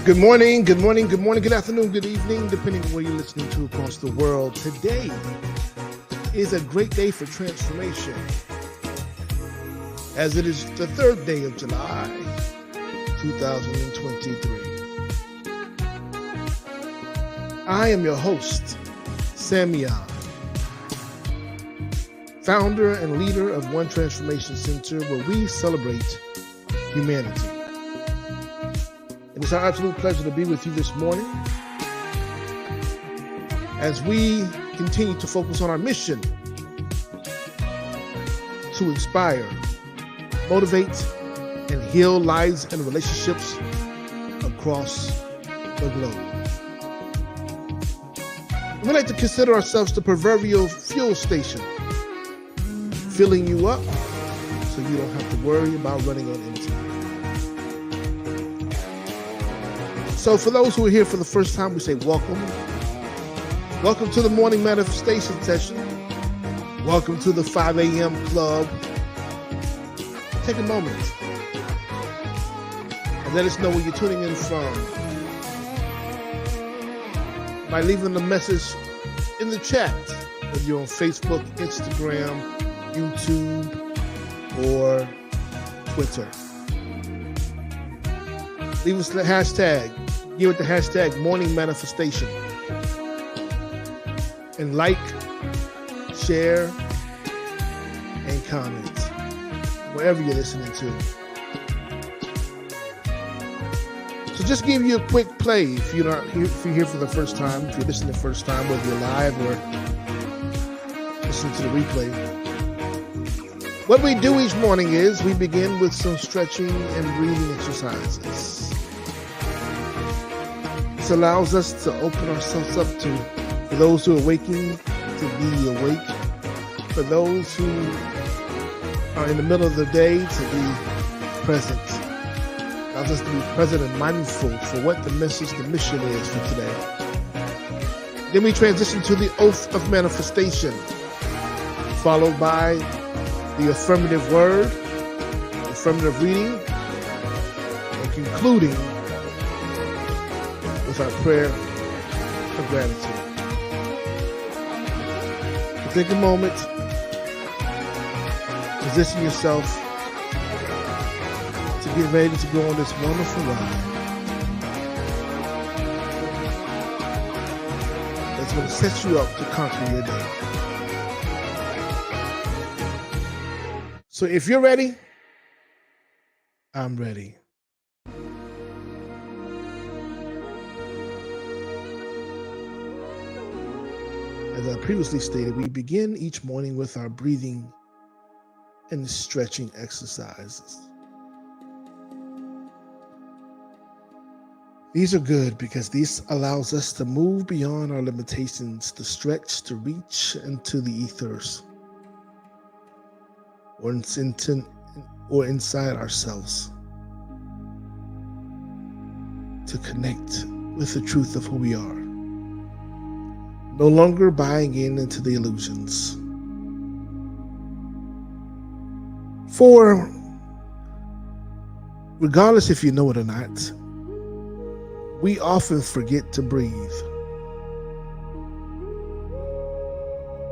Good morning, good morning, good morning, good afternoon, good evening, depending on where you're listening to across the world. Today is a great day for transformation, as it is the third day of July, 2023. I am your host, Samian, founder and leader of One Transformation Center, where we celebrate humanity. It's our absolute pleasure to be with you this morning as we continue to focus on our mission to inspire, motivate, and heal lives and relationships across the globe. We like to consider ourselves the proverbial fuel station, filling you up so you don't have to worry about running on empty. So for those who are here for the first time, we say welcome. Welcome to the morning manifestation session. Welcome to the 5 a.m. club. Take a moment and let us know where you're tuning in from by leaving a message in the chat, whether you're on Facebook, Instagram, YouTube, or Twitter. Leave us the hashtag. Give it the hashtag morning manifestation. And like, share, and comment wherever you're listening to. So just give you a quick play if you're here for the first time, if you're listening the first time, whether you're live or listening to the replay. What we do each morning is we begin with some stretching and breathing exercises. This allows us to open ourselves up for those who are waking to be awake, for those who are in the middle of the day to be present. It allows us to be present and mindful for what the mission is for today. Then we transition to the oath of manifestation, followed by the affirmative word, affirmative reading, and concluding with our prayer of gratitude. So take a moment, position yourself to get ready to go on this wonderful ride. That's going to set you up to conquer your day. So if you're ready, I'm ready. As I previously stated, we begin each morning with our breathing and stretching exercises. These are good because this allows us to move beyond our limitations, to stretch, to reach into the ethers, or inside ourselves, to connect with the truth of who we are. No longer buying into the illusions. For, regardless if you know it or not, we often forget to breathe.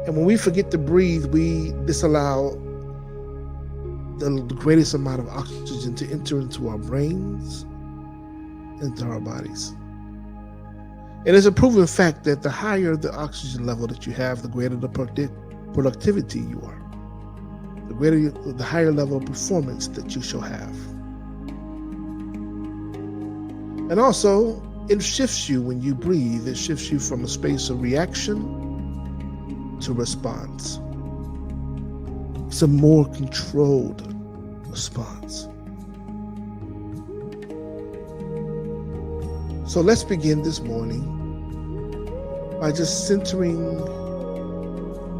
And when we forget to breathe, we disallow the greatest amount of oxygen to enter into our brains, into our bodies. It is a proven fact that the higher the oxygen level that you have, the greater the productivity you are, the higher level of performance that you shall have. And also, it shifts you when you breathe. It shifts you from a space of reaction to response. It's a more controlled response. So let's begin this morning by just centering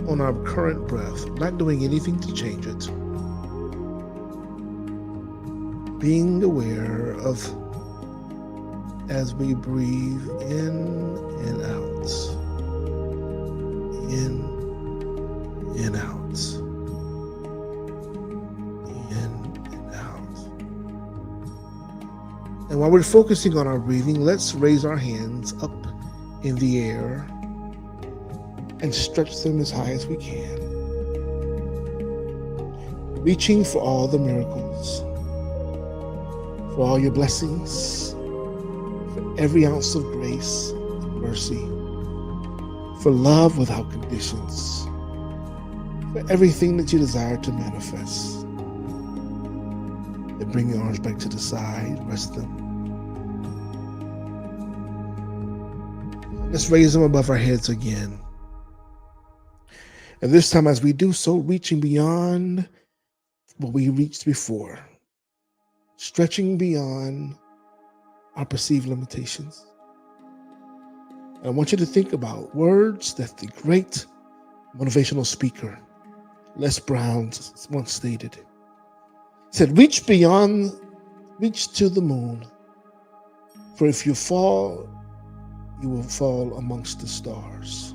on our current breath, not doing anything to change it. Being aware of as we breathe in and out, in and out, in and out. And while we're focusing on our breathing, let's raise our hands up in the air and stretch them as high as we can, reaching for all the miracles, for all your blessings, for every ounce of grace and mercy, for love without conditions, for everything that you desire to manifest. And bring your arms back to the side, rest them. Let's raise them above our heads again. And this time, as we do so, reaching beyond what we reached before, stretching beyond our perceived limitations. And I want you to think about words that the great motivational speaker, Les Brown, once stated. He said, reach to the moon, for if you fall, you will fall amongst the stars.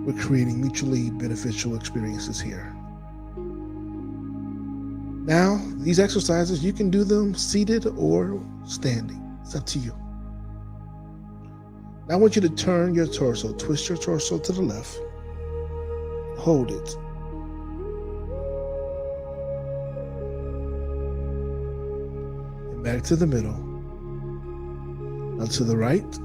We're creating mutually beneficial experiences here. Now, these exercises, you can do them seated or standing. It's up to you. Now I want you to turn your torso, twist your torso to the left, hold it. And back to the middle. Now to the right.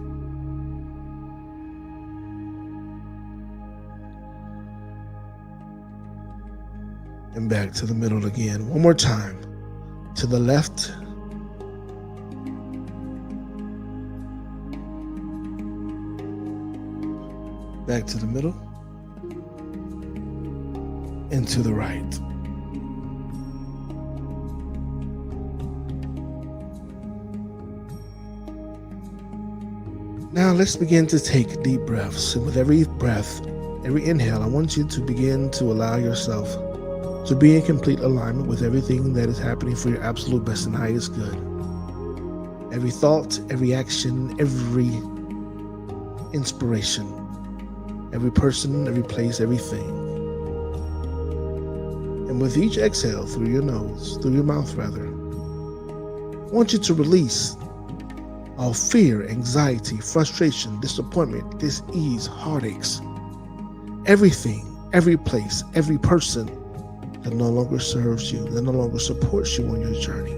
And back to the middle again. One more time. To the left. Back to the middle. And to the right. Now let's begin to take deep breaths. And with every breath, every inhale, I want you to begin to allow yourself to be in complete alignment with everything that is happening for your absolute best and highest good. Every thought, every action, every inspiration, every person, every place, everything. And with each exhale through your mouth, I want you to release all fear, anxiety, frustration, disappointment, dis-ease, heartaches, everything, every place, every person that no longer serves you, that no longer supports you on your journey.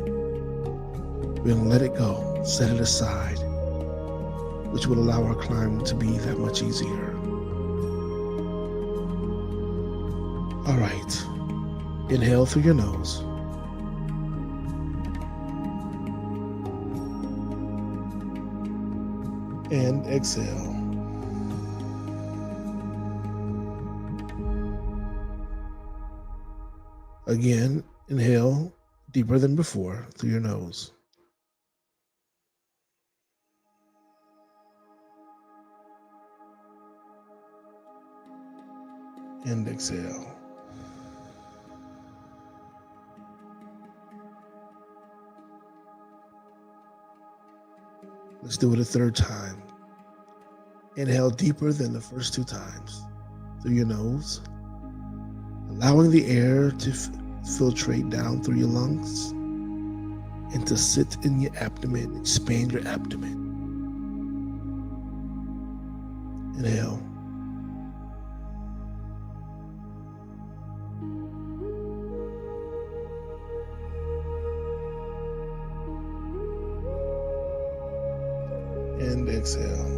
We're going to let it go, set it aside, which will allow our climb to be that much easier. All right. Inhale through your nose. And exhale. Again, inhale deeper than before through your nose. And exhale. Let's do it a third time. Inhale deeper than the first two times through your nose, allowing the air to filtrate down through your lungs and to sit in your abdomen, expand your abdomen. Inhale. And exhale.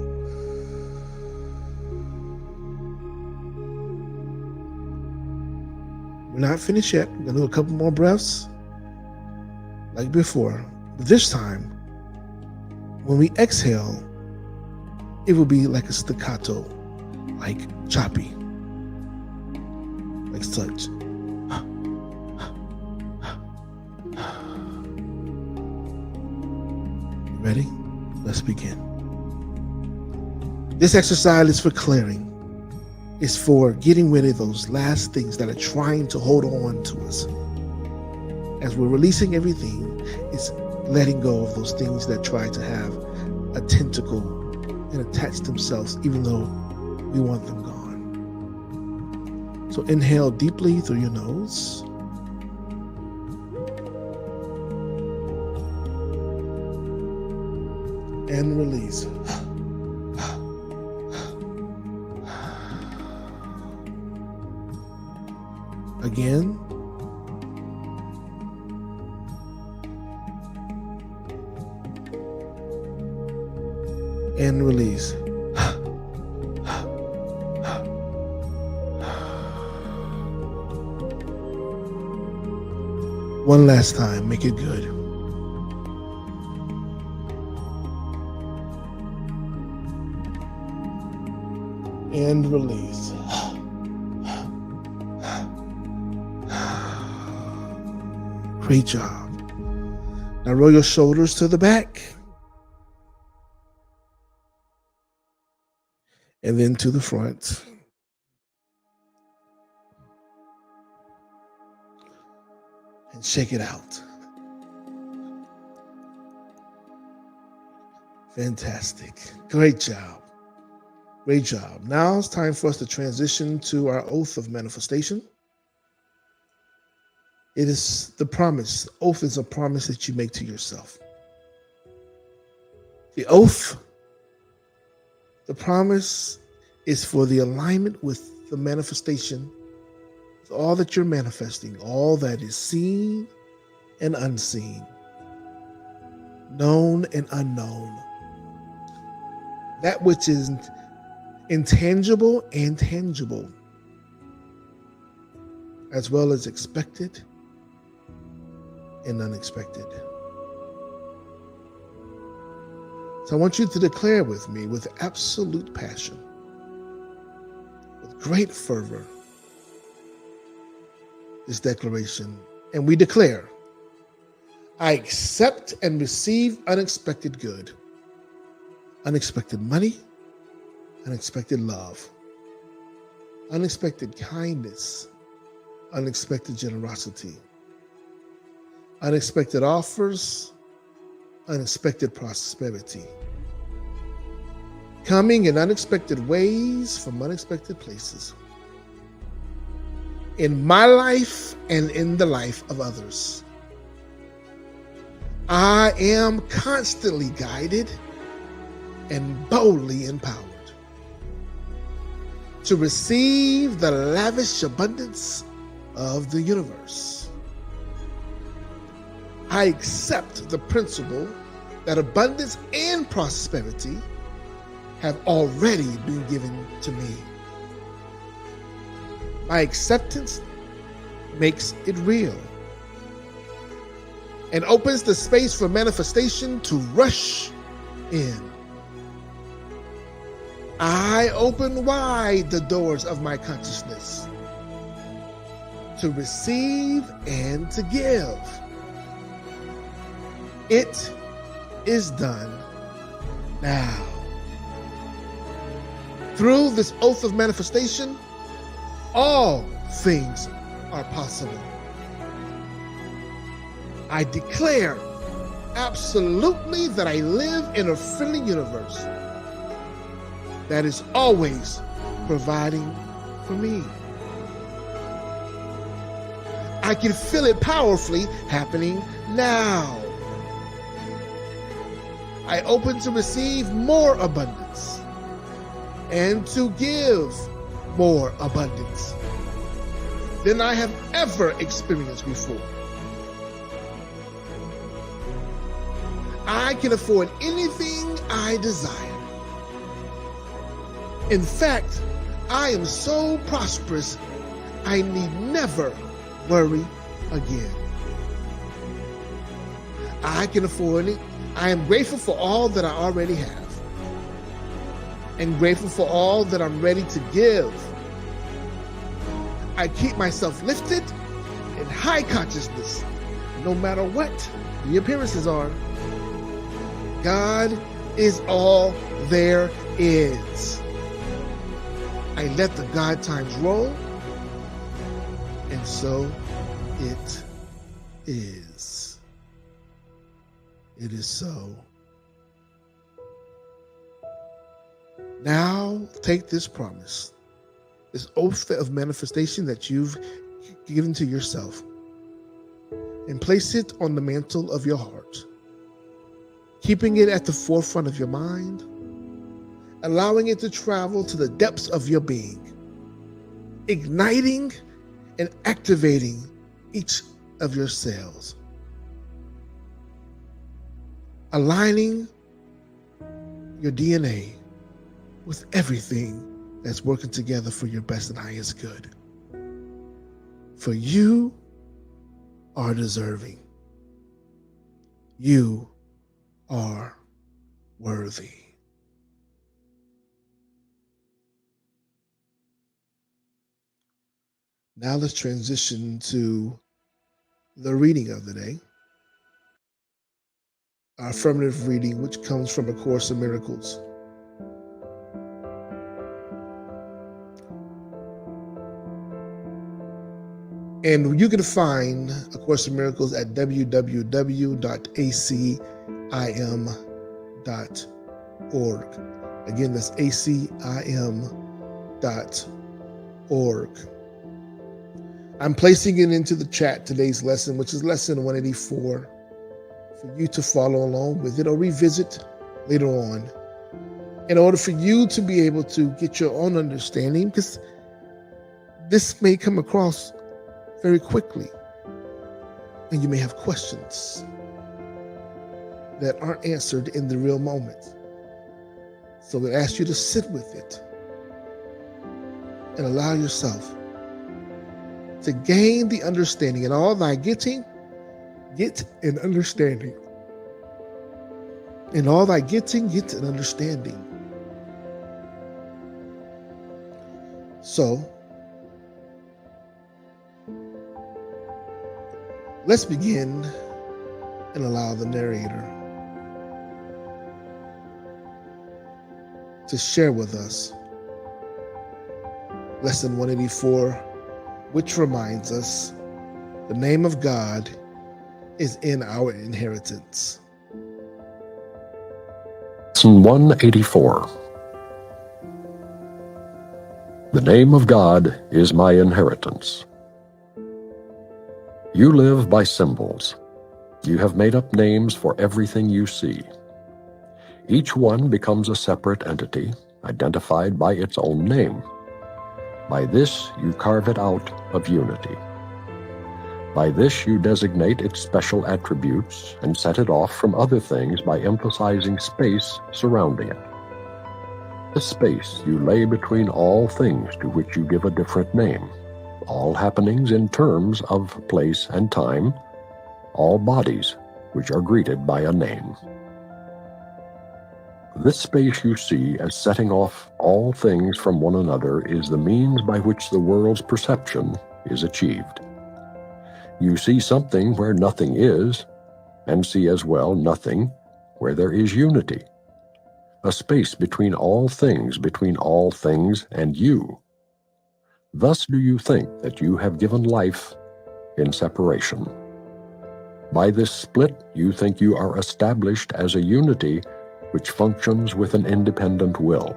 We're not finished yet. We're going to do a couple more breaths like before. But this time, when we exhale, it will be like a staccato, like choppy, like such. You ready? Let's begin. This exercise is for clearing. It's for getting rid of those last things that are trying to hold on to us. As we're releasing everything, it's letting go of those things that try to have a tentacle and attach themselves even though we want them gone. So inhale deeply through your nose. and release. Again. And release. One last time, make it good. And release. Great job. Now roll your shoulders to the back. And then to the front. And shake it out. Fantastic. Great job. Great job. Now it's time for us to transition to our oath of manifestation. It is the promise. Oath is a promise that you make to yourself. The oath, the promise is for the alignment with the manifestation, with all that you're manifesting, all that is seen and unseen, known and unknown, that which is intangible and tangible, as well as expected and unexpected. So I want you to declare with me with absolute passion, with great fervor, this declaration. And we declare, I accept and receive unexpected good, unexpected money, unexpected love, unexpected kindness, unexpected generosity, unexpected offers, unexpected prosperity, coming in unexpected ways from unexpected places, in my life and in the life of others. I am constantly guided and boldly empowered to receive the lavish abundance of the universe. I accept the principle that abundance and prosperity have already been given to me. My acceptance makes it real and opens the space for manifestation to rush in. I open wide the doors of my consciousness to receive and to give. It is done now. Through this oath of manifestation, all things are possible. I declare absolutely that I live in a friendly universe that is always providing for me. I can feel it powerfully happening now. I open to receive more abundance and to give more abundance than I have ever experienced before. I can afford anything I desire. In fact, I am so prosperous, I need never worry again. I can afford it. I am grateful for all that I already have, and grateful for all that I'm ready to give. I keep myself lifted in high consciousness, no matter what the appearances are. God is all there is. I let the God times roll, and so it is. It is so. Now take this promise, this oath of manifestation that you've given to yourself, and place it on the mantle of your heart. keeping it at the forefront of your mind, allowing it to travel to the depths of your being, igniting and activating each of your cells, aligning your DNA with everything that's working together for your best and highest good. For you are deserving. You are worthy. Now let's transition to the reading of the day. Our affirmative reading, which comes from A Course in Miracles. And you can find A Course in Miracles at www.acim.org. Again, that's acim.org. I'm placing it into the chat, today's lesson, which is lesson 184, for you to follow along with it or revisit later on, in order for you to be able to get your own understanding, because this may come across very quickly, and you may have questions that aren't answered in the real moment. So we ask you to sit with it and allow yourself to gain the understanding. And all thy getting, get an understanding. In all thy getting, get an understanding. So, let's begin and allow the narrator to share with us lesson 184, which reminds us the name of God is in our inheritance. Lesson 184. The name of God is my inheritance. You live by symbols. You have made up names for everything you see. Each one becomes a separate entity, identified by its own name. By this, you carve it out of unity. By this, you designate its special attributes and set it off from other things by emphasizing space surrounding it. This space you lay between all things to which you give a different name, all happenings in terms of place and time, all bodies which are greeted by a name. This space you see as setting off all things from one another is the means by which the world's perception is achieved. You see something where nothing is, and see as well nothing where there is unity, a space between all things and you. Thus do you think that you have given life in separation. By this split, you think you are established as a unity which functions with an independent will.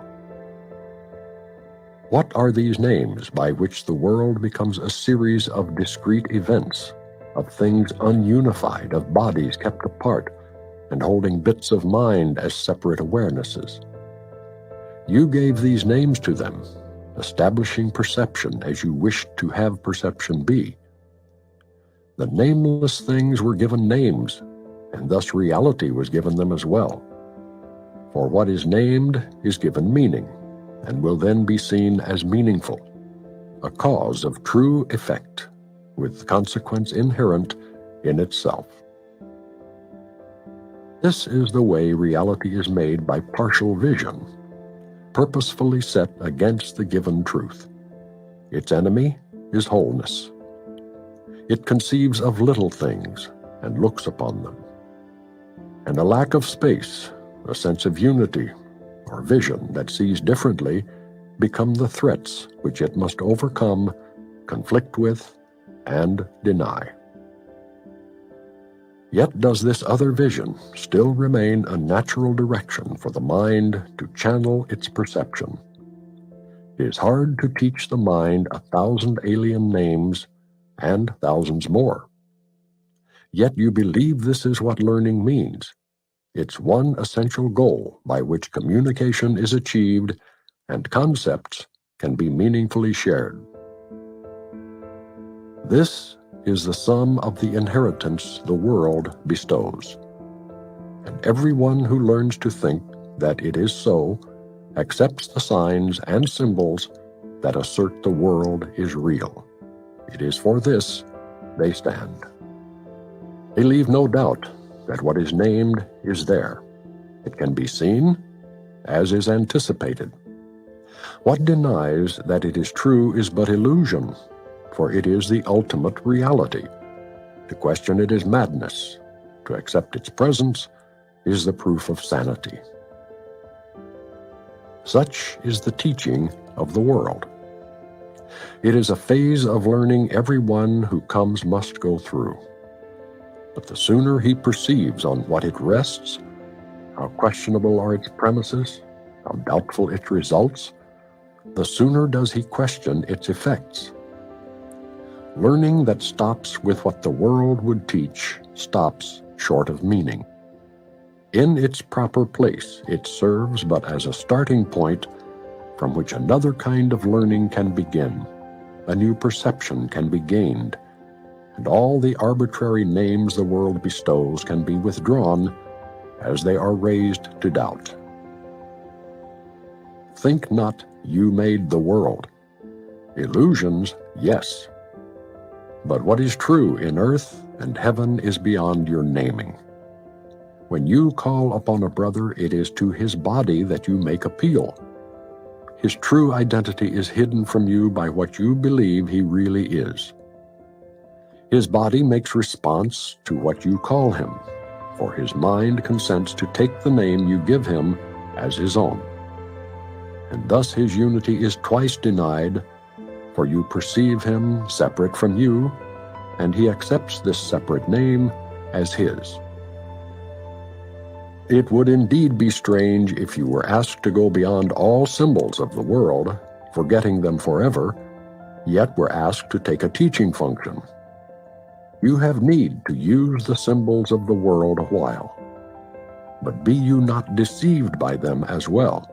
What are these names by which the world becomes a series of discrete events, of things ununified, of bodies kept apart, and holding bits of mind as separate awarenesses? You gave these names to them, establishing perception as you wished to have perception be. The nameless things were given names, and thus reality was given them as well. For what is named is given meaning, and will then be seen as meaningful, a cause of true effect, with consequence inherent in itself. This is the way reality is made by partial vision, purposefully set against the given truth. Its enemy is wholeness. It conceives of little things and looks upon them. And a lack of space, a sense of unity, or vision that sees differently, become the threats which it must overcome, conflict with, and deny. Yet does this other vision still remain a natural direction for the mind to channel its perception. It is hard to teach the mind 1,000 alien names and thousands more. Yet you believe this is what learning means, It's one essential goal by which communication is achieved and concepts can be meaningfully shared. This is the sum of the inheritance the world bestows. And everyone who learns to think that it is so accepts the signs and symbols that assert the world is real. It is for this they stand. They leave no doubt that what is named is there. It can be seen, as is anticipated. What denies that it is true is but illusion, for it is the ultimate reality. To question it is madness. To accept its presence is the proof of sanity. Such is the teaching of the world. It is a phase of learning everyone who comes must go through. But the sooner he perceives on what it rests, how questionable are its premises, how doubtful its results, the sooner does he question its effects. Learning that stops with what the world would teach stops short of meaning. In its proper place, it serves but as a starting point from which another kind of learning can begin, a new perception can be gained, and all the arbitrary names the world bestows can be withdrawn as they are raised to doubt. Think not you made the world. Illusions, yes. But what is true in earth and heaven is beyond your naming. When you call upon a brother, it is to his body that you make appeal. His true identity is hidden from you by what you believe he really is. His body makes response to what you call him, for his mind consents to take the name you give him as his own. And thus his unity is twice denied, for you perceive him separate from you, and he accepts this separate name as his. It would indeed be strange if you were asked to go beyond all symbols of the world, forgetting them forever, yet were asked to take a teaching function. You have need to use the symbols of the world a while, but be you not deceived by them as well.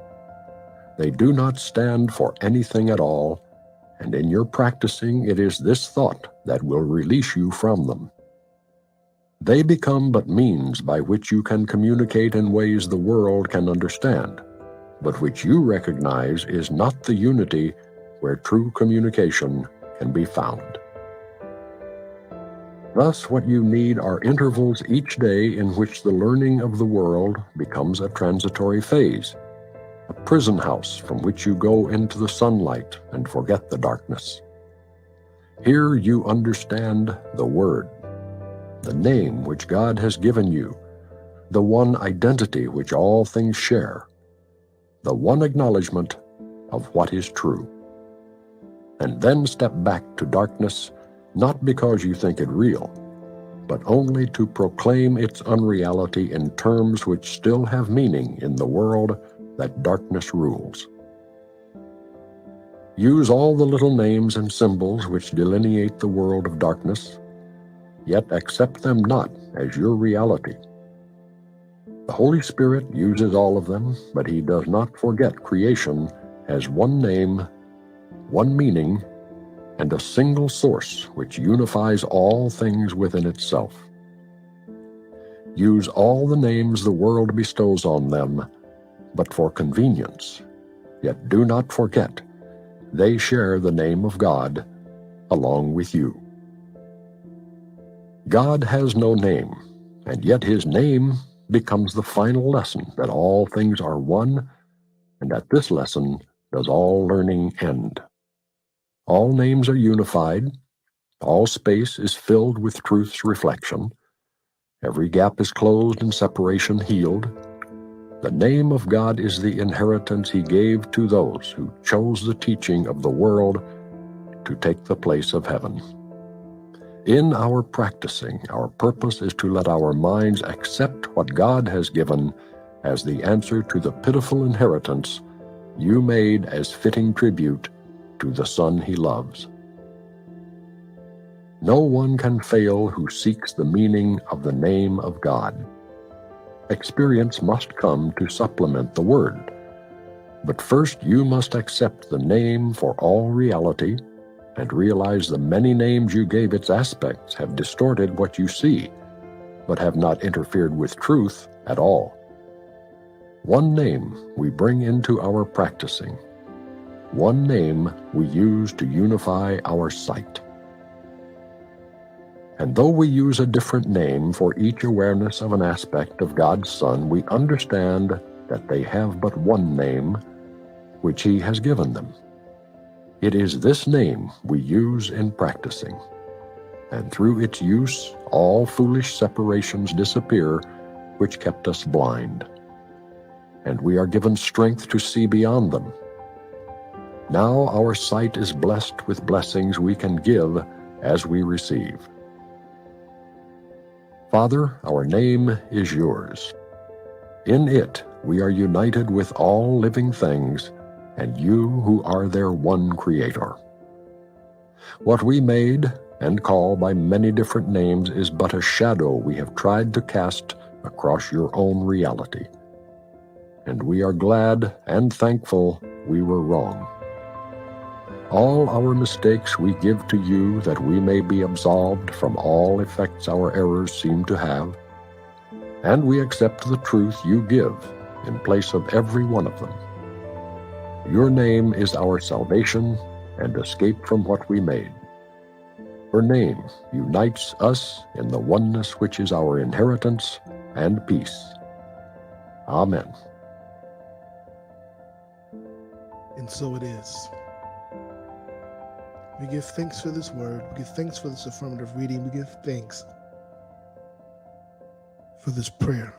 They do not stand for anything at all, and in your practicing it is this thought that will release you from them. They become but means by which you can communicate in ways the world can understand, but which you recognize is not the unity where true communication can be found. Thus, what you need are intervals each day in which the learning of the world becomes a transitory phase, a prison house from which you go into the sunlight and forget the darkness. Here you understand the Word, the name which God has given you, the one identity which all things share, the one acknowledgement of what is true. And then step back to darkness, not because you think it real, but only to proclaim its unreality in terms which still have meaning in the world that darkness rules. Use all the little names and symbols which delineate the world of darkness, yet accept them not as your reality. The Holy Spirit uses all of them, but he does not forget creation as one name, one meaning, and a single source which unifies all things within itself. Use all the names the world bestows on them, but for convenience, yet do not forget they share the name of God along with you. God has no name, and yet his name becomes the final lesson that all things are one, and at this lesson does all learning end. All names are unified, all space is filled with truth's reflection, every gap is closed and separation healed. The name of God is the inheritance he gave to those who chose the teaching of the world to take the place of heaven. In our practicing, our purpose is to let our minds accept what God has given as the answer to the pitiful inheritance you made as fitting tribute to the Son he loves. No one can fail who seeks the meaning of the name of God. Experience must come to supplement the word. But first you must accept the name for all reality and realize the many names you gave its aspects have distorted what you see, but have not interfered with truth at all. One name we bring into our practicing. One name we use to unify our sight. And though we use a different name for each awareness of an aspect of God's Son, we understand that they have but one name, which He has given them. It is this name we use in practicing, and through its use all foolish separations disappear which kept us blind, and we are given strength to see beyond them. Now our sight is blessed with blessings we can give as we receive. Father, our name is yours. In it we are united with all living things, and you who are their one Creator. What we made and call by many different names is but a shadow we have tried to cast across your own reality. And we are glad and thankful we were wrong. All our mistakes we give to you that we may be absolved from all effects our errors seem to have, and we accept the truth you give in place of every one of them. Your name is our salvation and escape from what we made. Your name unites us in the oneness which is our inheritance and peace. Amen. And so it is. We give thanks for this word. We give thanks for this affirmative reading. We give thanks for this prayer.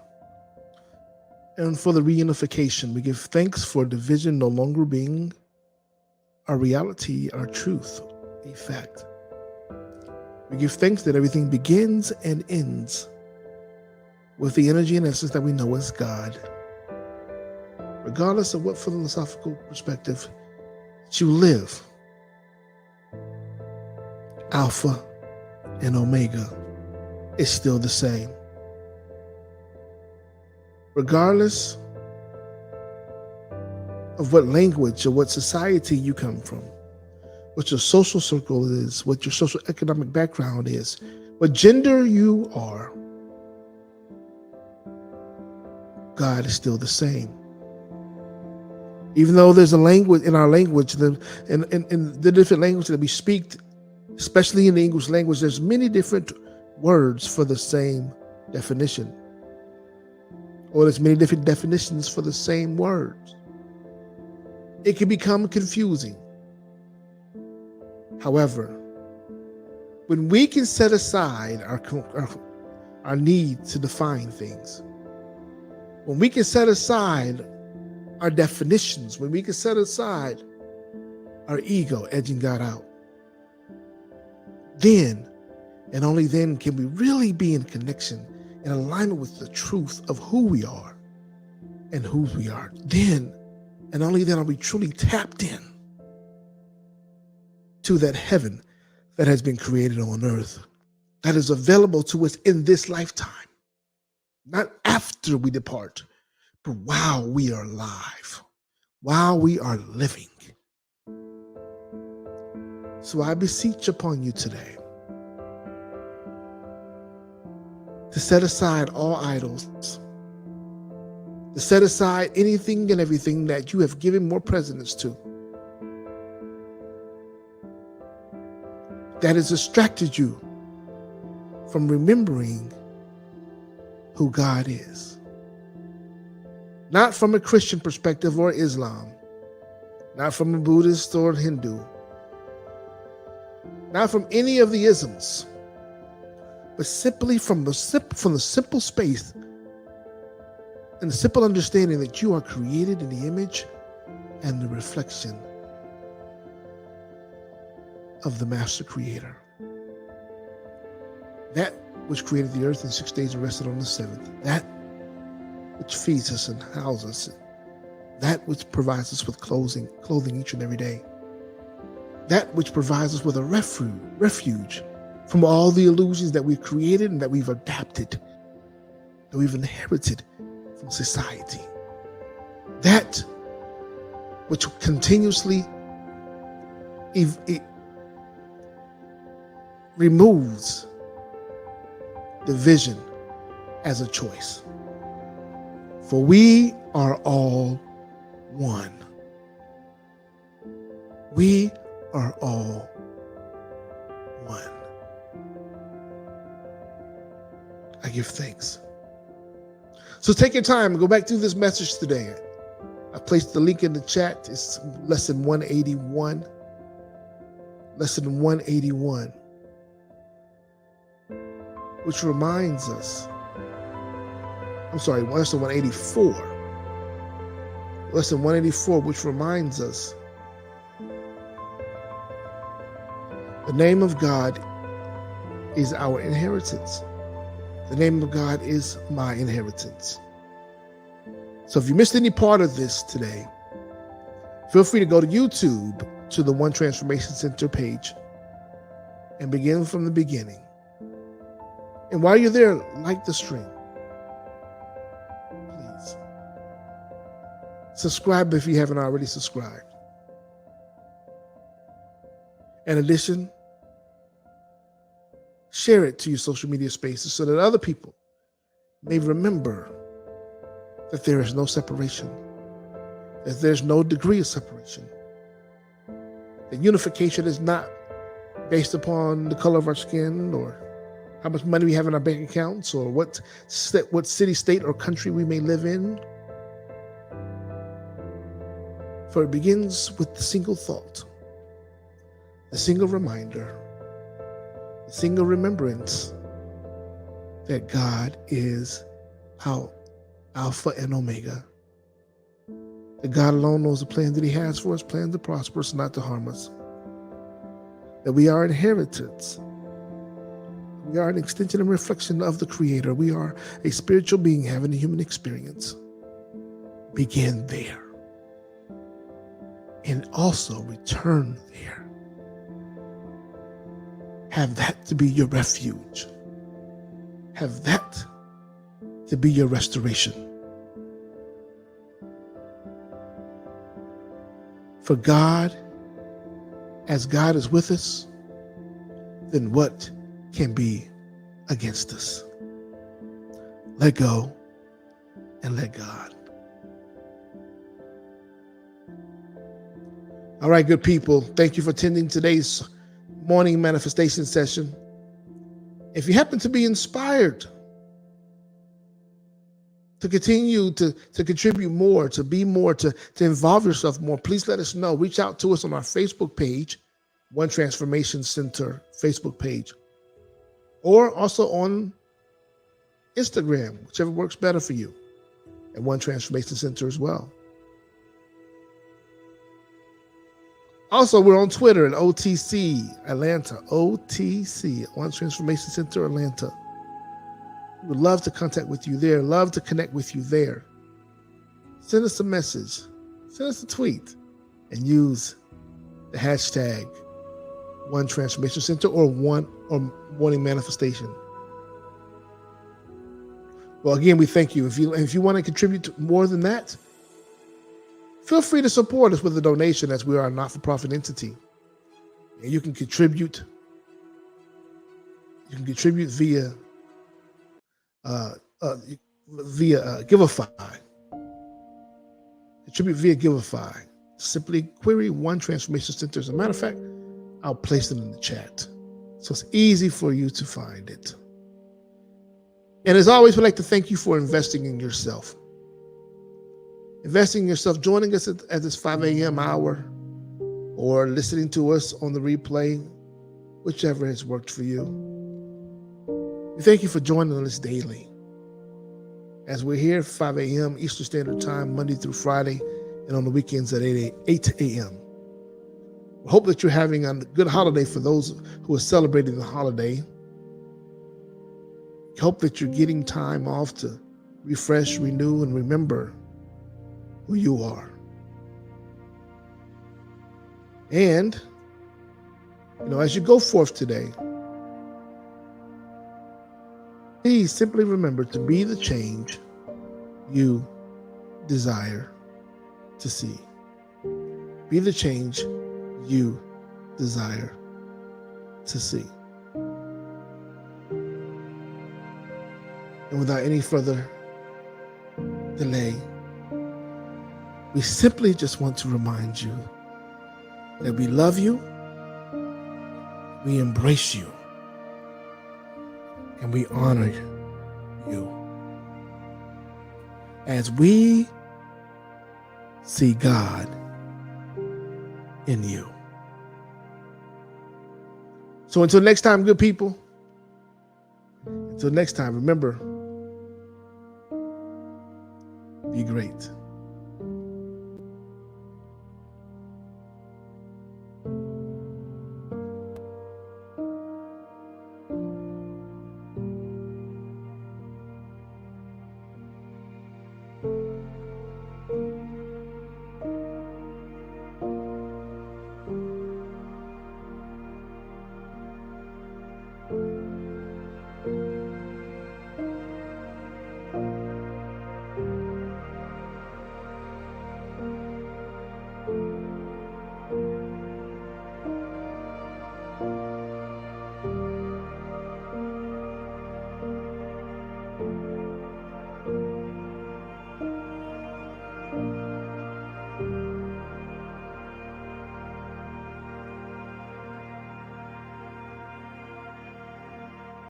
And for the reunification, we give thanks for division no longer being our reality, our truth, a fact. We give thanks that everything begins and ends with the energy and essence that we know as God. Regardless of what philosophical perspective you live, Alpha and Omega is still the same. Regardless of what language or what society you come from, what your social circle is, what your social economic background is, what gender you are, God is still the same. Even though there's a language in our language, in the different language that we speak, especially in the English language, there's many different words for the same definition. Or there's many different definitions for the same words. It can become confusing. However, when we can set aside our need to define things, when we can set aside our definitions, when we can set aside our ego edging God out, then and only then can we really be in connection, in alignment with the truth of who we are and whose we are. Then and only then are we truly tapped in to that heaven that has been created on earth, that is available to us in this lifetime, not after we depart, but while we are alive, while we are living. So I beseech upon you today to set aside all idols, to set aside anything and everything that you have given more precedence to, that has distracted you from remembering who God is. Not from a Christian perspective or Islam, not from a Buddhist or Hindu, not from any of the isms, but simply from the simple space and the simple understanding that you are created in the image and the reflection of the Master Creator. That which created the earth in 6 days and rested on the seventh. That which feeds us and houses us. That which provides us with clothing each and every day. That which provides us with a refuge from all the illusions that we've created and that we've adapted that we've inherited from society. That which continuously it removes division as a choice. For we are all one. We are all one. I give thanks. So take your time and go back through this message today. I placed the link in the chat. It's lesson 181. Lesson 181. Which reminds us, lesson 184. Lesson 184, which reminds us the name of God is our inheritance. The name of God is my inheritance. So if you missed any part of this today, feel free to go to YouTube to the One Transformation Center page and begin from the beginning. And while you're there, like the stream. Please. Subscribe if you haven't already subscribed. In addition, share it to your social media spaces so that other people may remember that there is no separation, that there's no degree of separation. That unification is not based upon the color of our skin or how much money we have in our bank accounts or what city, state, or country we may live in. For it begins with the single thought, the single reminder, the single remembrance that God is our Alpha and Omega. That God alone knows the plan that He has for us, plan to prosper us, not to harm us. That we are inheritance. We are an extension and reflection of the Creator. We are a spiritual being having a human experience. Begin there. And also return there. Have that to be your refuge. Have that to be your restoration. For God, as God is with us, then what can be against us? Let go and let God. All right, good people. Thank you for attending today's morning manifestation session. If you happen to be inspired to continue to contribute more, to be more, to involve yourself more, please let us know. Reach out to us on our Facebook page, One Transformation Center Facebook page, or also on Instagram, whichever works better for you, at One Transformation Center as well. Also, we're on Twitter at OTC Atlanta, OTC, One Transformation Center Atlanta. We would love to contact with you there, love to connect with you there. Send us a message, send us a tweet, and use the hashtag One Transformation Center or Morning Manifestation. Well, again, we thank you. If you want to contribute more than that, feel free to support us with a donation, as we are a not-for-profit entity. And you can contribute. You can contribute via Giveify. Contribute via Giveify. Simply query One Transformation Center. As a matter of fact, I'll place it in the chat, so it's easy for you to find it. And as always, we'd like to thank you for investing in yourself. Investing in yourself, joining us at this 5 a.m. hour, or listening to us on the replay, whichever has worked for you. We thank you for joining us daily, as we're here 5 a.m. Eastern Standard Time, Monday through Friday, and on the weekends at 8 a.m. We hope that you're having a good holiday for those who are celebrating the holiday. We hope that you're getting time off to refresh, renew, and remember who you are. And, as you go forth today, Please simply remember to be the change you desire to see. Be the change you desire to see. And without any further delay, we simply just want to remind you that we love you, we embrace you, and we honor you as we see God in you. So until next time, good people, until next time, remember, be great.